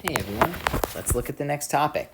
Hey everyone, let's look at the next topic.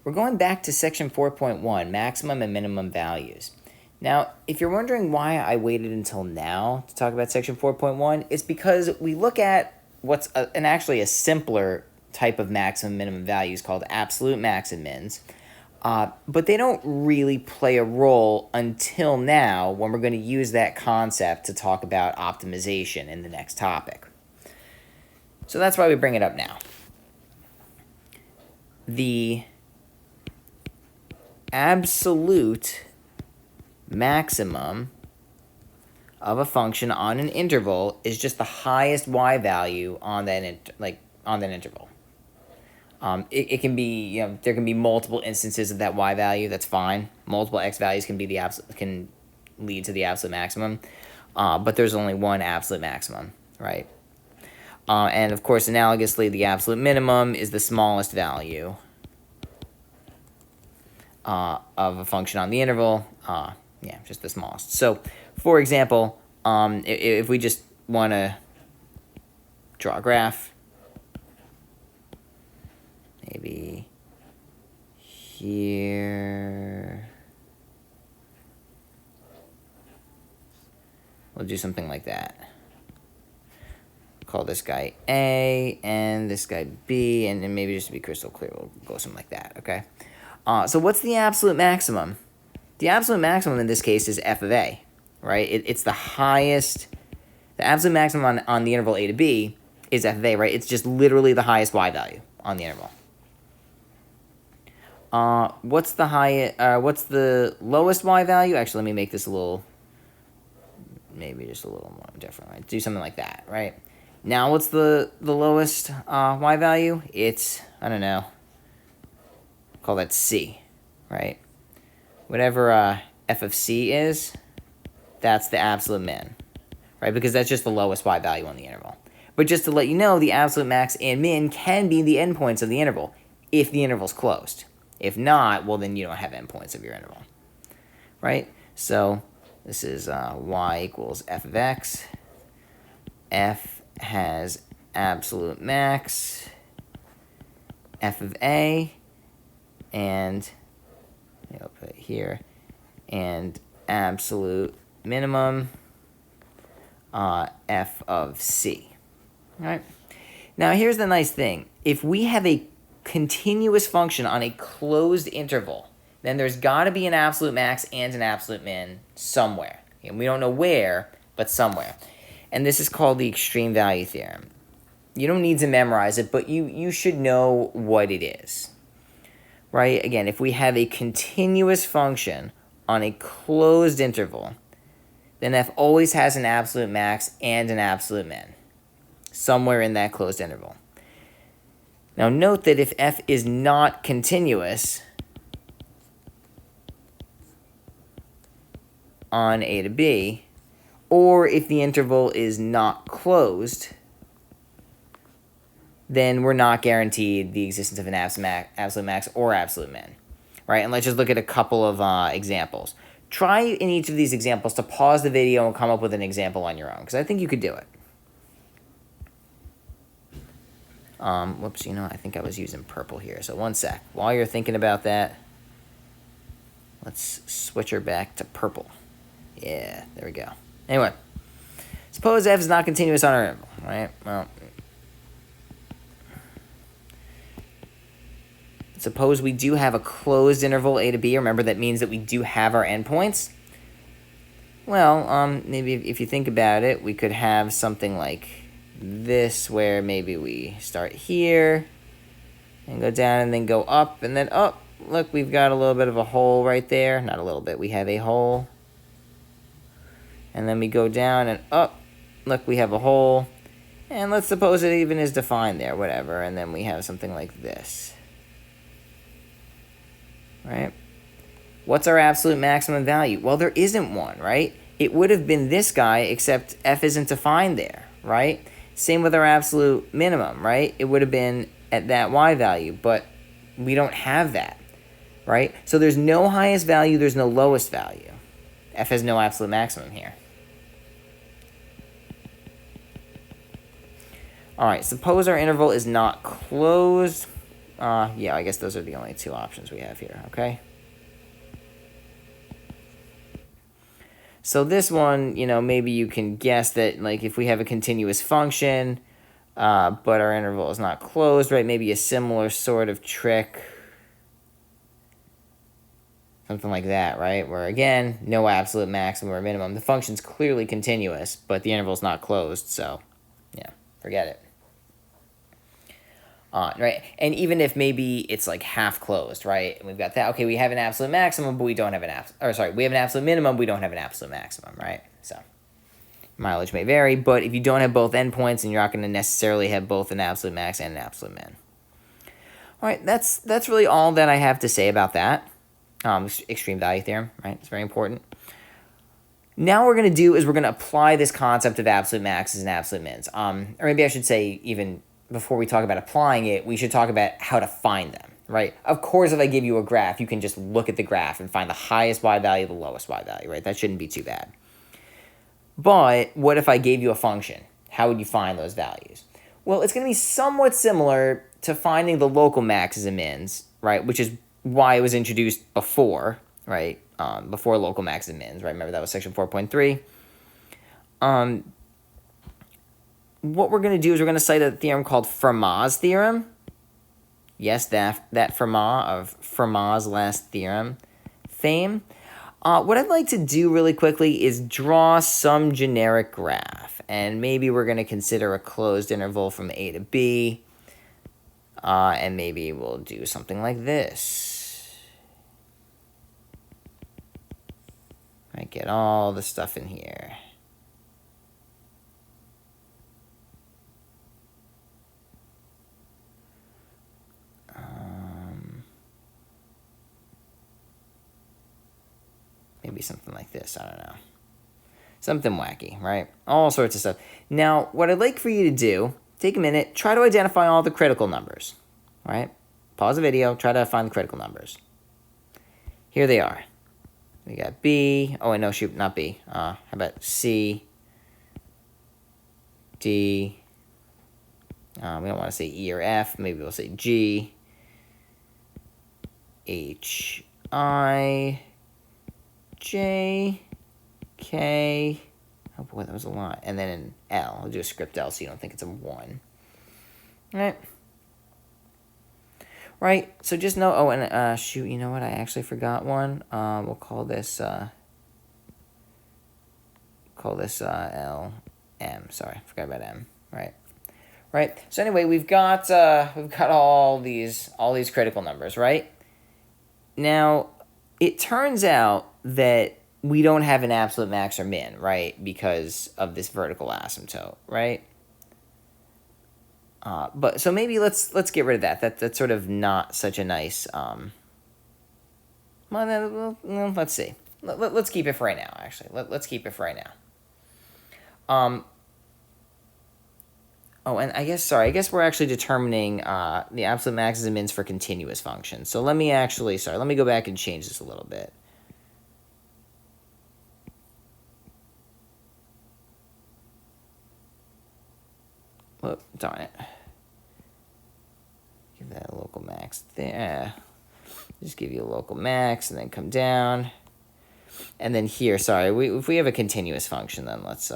We're going back to section 4.1, maximum and minimum values. Now, if you're wondering why I waited until now to talk about section 4.1, it's because we look at what's actually a simpler type of maximum and minimum values called absolute max and mins, but they don't really play a role until now when we're going to use that concept to talk about optimization in the next topic. So that's why we bring it up now. The absolute maximum of a function on an interval is just the highest y value on that interval. It can be, there can be multiple instances of that y value. That's fine. Multiple x values can lead to the absolute maximum, but there's only one absolute maximum, right? And of course, analogously, the absolute minimum is the smallest value of a function on the interval. Just the smallest. So, for example, if we just want to draw a graph, maybe here, we'll do something like that. Call this guy A and this guy B, and then maybe just to be crystal clear, we'll go something like that, okay? So what's the absolute maximum? The absolute maximum in this case is f of A, right? It's the highest, the absolute maximum on the interval A to B is f of A, right? It's just literally the highest y value on the interval. What's the lowest y value? Actually, let me make this maybe just a little more different, right? Do something like that, right? Now, what's the lowest y value? It's, I don't know, call that C, right? Whatever f of C is, that's the absolute min, right? Because that's just the lowest y value on the interval. But just to let you know, the absolute max and min can be the endpoints of the interval if the interval's closed. If not, well, then you don't have endpoints of your interval, right? So this is y equals f of x. F has absolute max, f of A, and I'll put it here, and absolute minimum, f of C. All right. Now here's the nice thing. If we have a continuous function on a closed interval, then there's got to be an absolute max and an absolute min somewhere. And we don't know where, but somewhere. And this is called the extreme value theorem. You don't need to memorize it, but you should know what it is, right? Again, if we have a continuous function on a closed interval, then f always has an absolute max and an absolute min somewhere in that closed interval. Now note that if f is not continuous on A to B, or if the interval is not closed, then we're not guaranteed the existence of an absolute max or absolute min, right? And let's just look at a couple of examples. Try in each of these examples to pause the video and come up with an example on your own, because I think you could do it. Whoops, I think I was using purple here. So one sec. While you're thinking about that, let's switch her back to purple. Yeah, there we go. Anyway, suppose f is not continuous on our interval, right? Well, suppose we do have a closed interval A to B. Remember, that means that we do have our endpoints. Well, maybe if you think about it, we could have something like this, where maybe we start here and go down and then go up and then up. Look, we've got a little bit of a hole right there. Not a little bit. We have a hole. And then we go down and up. Look, we have a hole. And let's suppose it even is defined there, whatever. And then we have something like this. Right? What's our absolute maximum value? Well, there isn't one, right? It would have been this guy, except f isn't defined there, right? Same with our absolute minimum, right? It would have been at that y value, but we don't have that, right? So there's no highest value, there's no lowest value. F has no absolute maximum here. All right, suppose our interval is not closed. Yeah, I guess those are the only two options we have here, okay? So this one, maybe you can guess that, like, if we have a continuous function, but our interval is not closed, right? Maybe a similar sort of trick. Something like that, right? Where, again, no absolute maximum or minimum. The function's clearly continuous, but the interval's not closed, so, yeah, forget it. Right? And even if maybe it's like half closed, right? And we've got that. Okay, we have an absolute maximum, but we don't have we have an absolute minimum, we don't have an absolute maximum, right? So mileage may vary, but if you don't have both endpoints, then you're not going to necessarily have both an absolute max and an absolute min. All right, that's really all that I have to say about that. Extreme value theorem, right? It's very important. Now what we're going to do is we're going to apply this concept of absolute maxes and absolute mins. Or maybe I should say, even before we talk about applying it, we should talk about how to find them, right? Of course, if I give you a graph, you can just look at the graph and find the highest y value, the lowest y value, right? That shouldn't be too bad. But what if I gave you a function? How would you find those values? Well, it's going to be somewhat similar to finding the local maxes and mins, right? Which is why it was introduced before, right? Before local maxes and mins, right? Remember that was section 4.3. What we're going to do is we're going to cite a theorem called Fermat's theorem. Yes, that Fermat of Fermat's last theorem fame. What I'd like to do really quickly is draw some generic graph. And maybe we're going to consider a closed interval from A to B. And maybe we'll do something like this. I get all the stuff in here. Maybe something like this, I don't know. Something wacky, right? All sorts of stuff. Now, what I'd like for you to do, take a minute, try to identify all the critical numbers, right? Pause the video, try to find the critical numbers. Here they are. We got B, oh, no, shoot, not B. How about C, D, we don't want to say E or F, maybe we'll say G, H, I, J, K, oh boy, that was a lot. And then an L. I'll do a script L so you don't think it's a 1. All right. Right, so just know, oh, and shoot, you know what? I actually forgot one. We'll call this L, M. Sorry, forgot about M. Right. Right. So anyway, we've got all these critical numbers, right? Now, it turns out that we don't have an absolute max or min, right? Because of this vertical asymptote, right? But so maybe let's get rid of that. That's sort of not such a nice. Well, let's see. Let's keep it for right now. Actually, let's keep it for right now. Oh, and I guess we're actually determining the absolute maxes and mins for continuous functions. So let me go back and change this a little bit. Oh, darn it. Give that a local max there. Just give you a local max and then come down. And then here, if we have a continuous function, then let's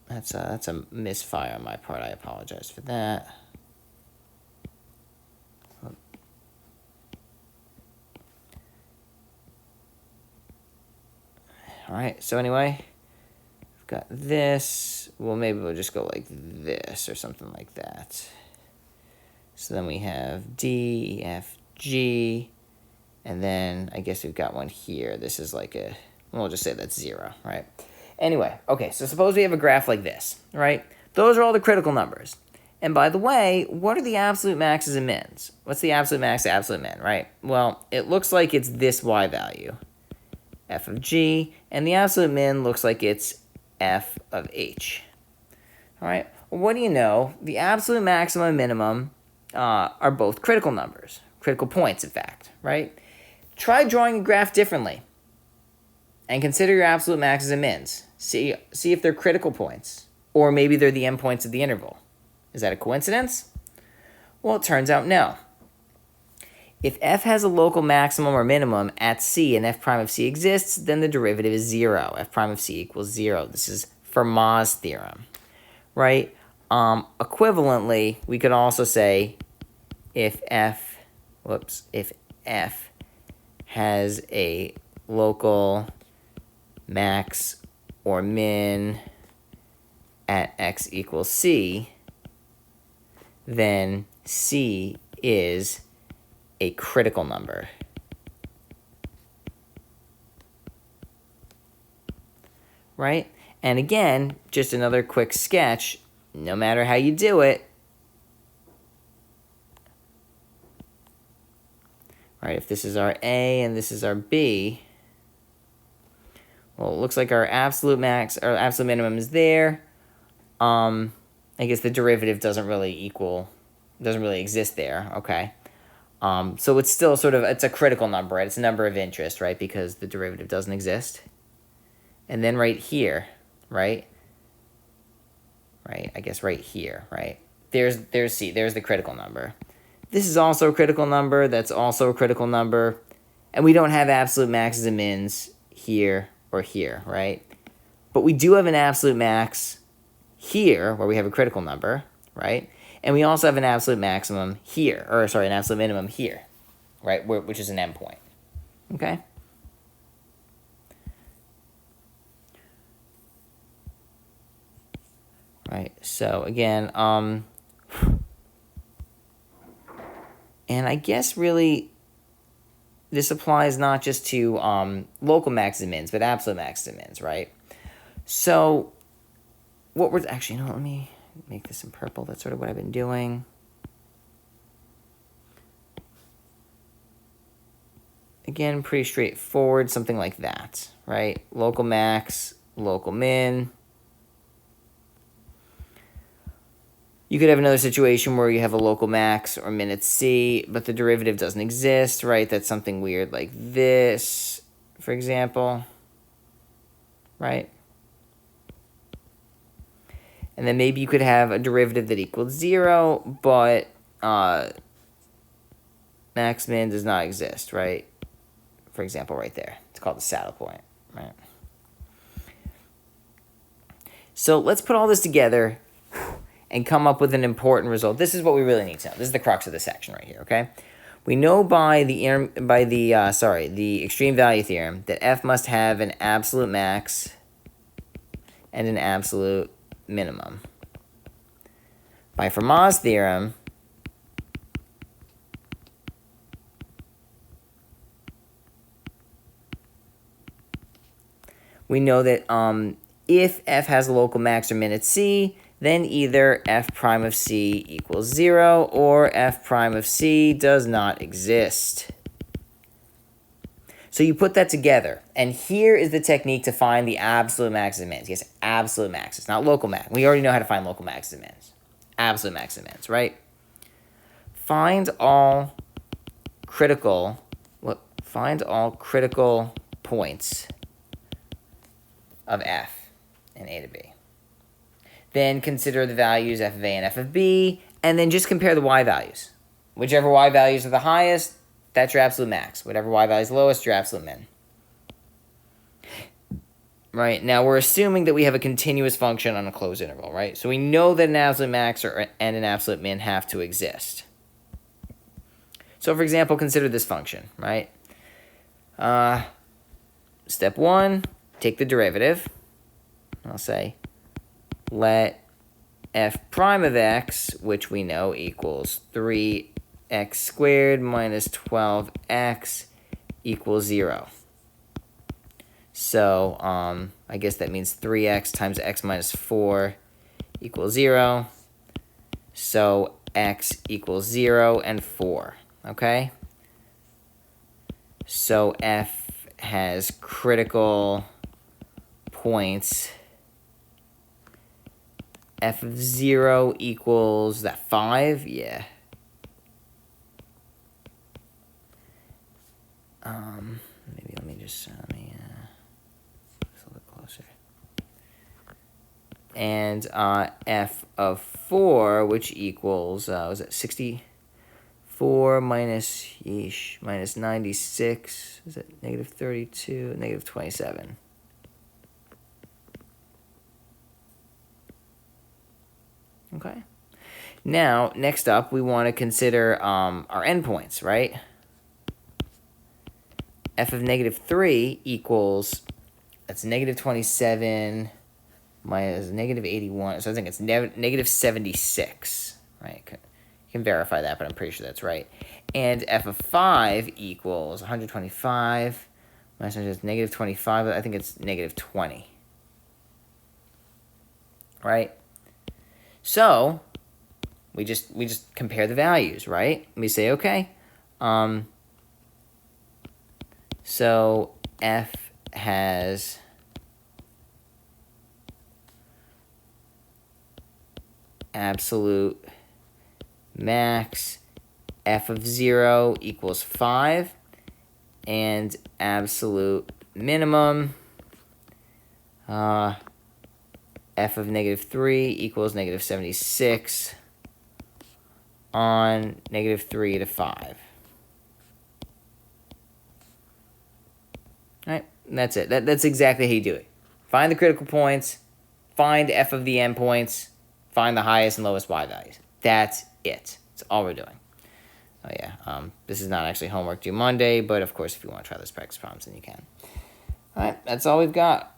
that's a misfire on my part. I apologize for that. All right, so anyway, we've got this. Well, maybe we'll just go like this or something like that. So then we have D, E, F, G, and then I guess we've got one here. This is like we'll just say that's 0, right? Anyway, okay, so suppose we have a graph like this, right? Those are all the critical numbers. And by the way, what are the absolute maxes and mins? What's the absolute max, absolute min, right? Well, it looks like it's this y value, f of g, and the absolute min looks like it's f of h. All right, well, what do you know? The absolute maximum and minimum are both critical numbers, critical points, in fact, right? Try drawing a graph differently and consider your absolute maxes and mins. See if they're critical points, or maybe they're the endpoints of the interval. Is that a coincidence? Well, it turns out no. If f has a local maximum or minimum at c and f prime of c exists, then the derivative is 0. F prime of c equals 0. This is Fermat's theorem, right? Equivalently, we could also say if f has a local max or min at x equals c, then c is a critical number. Right? And again, just another quick sketch, no matter how you do it, right, if this is our A and this is our B, well, it looks like our absolute max, or absolute minimum is there. I guess the derivative doesn't really exist there, okay? So it's still sort of, it's a critical number, right? It's a number of interest, right? Because the derivative doesn't exist. And then right here, right? I guess right here, right? There's C, there's the critical number. This is also a critical number, that's also a critical number. And we don't have absolute maxes and mins here or here, right? But we do have an absolute max here, where we have a critical number, right? And we also have an absolute maximum here, or sorry, an absolute minimum here, right? Which is an endpoint, okay? Right, so again, and I guess really this applies not just to local maxes and mins, but absolute maxes and mins, right? So what we're, actually, let me make this in purple. That's sort of what I've been doing. Again, pretty straightforward, something like that, right? Local max, local min. You could have another situation where you have a local max or min at C, but the derivative doesn't exist, right? That's something weird like this, for example, right? And then maybe you could have a derivative that equals 0, but max min does not exist, right? For example, right there. It's called the saddle point, right? So let's put all this together and come up with an important result. This is what we really need to know. This is the crux of the section right here, okay? We know by the extreme value theorem that f must have an absolute max and an absolute minimum. By Fermat's theorem, we know that if f has a local max or min at C, then either f prime of C equals 0 or f prime of C does not exist. So you put that together, and here is the technique to find the absolute maxes and mins. Yes, absolute maxes, not local max. We already know how to find local maxes and mins. Absolute maxes and mins, right? Find all critical points of f in A to B. Then consider the values f of A and f of B, and then just compare the y values. Whichever y values are the highest, that's your absolute max. Whatever y value is lowest, your absolute min. Right, now we're assuming that we have a continuous function on a closed interval, right? So we know that an absolute max and an absolute min have to exist. So for example, consider this function, right? Step 1, take the derivative. I'll say let f prime of x, which we know equals 3x squared minus 12x equals 0. So I guess that means 3x times x minus 4 equals 0. So x equals 0 and 4, okay? So f has critical points. F of 0 equals that 5? Yeah. Maybe let me just a little bit closer. and f of 4, which equals, was it 64 minus, minus 96, is it negative 32, negative 27? Okay. Now, next up, we want to consider our endpoints, right? F of negative 3 equals, that's negative 27 minus negative 81. So I think it's negative 76, right? You can verify that, but I'm pretty sure that's right. And f of 5 equals 125 minus negative 25. I think it's negative 20, right? So we just compare the values, right? We say, okay, so f has absolute max, f of 0 equals 5, and absolute minimum, f of negative 3 equals negative 76 on negative 3 to 5. All right, and that's it. That's exactly how you do it. Find the critical points, find f of the endpoints, find the highest and lowest y values. That's it. That's all we're doing. Oh yeah, this is not actually homework due Monday, but of course if you want to try those practice problems, then you can. All right, that's all we've got.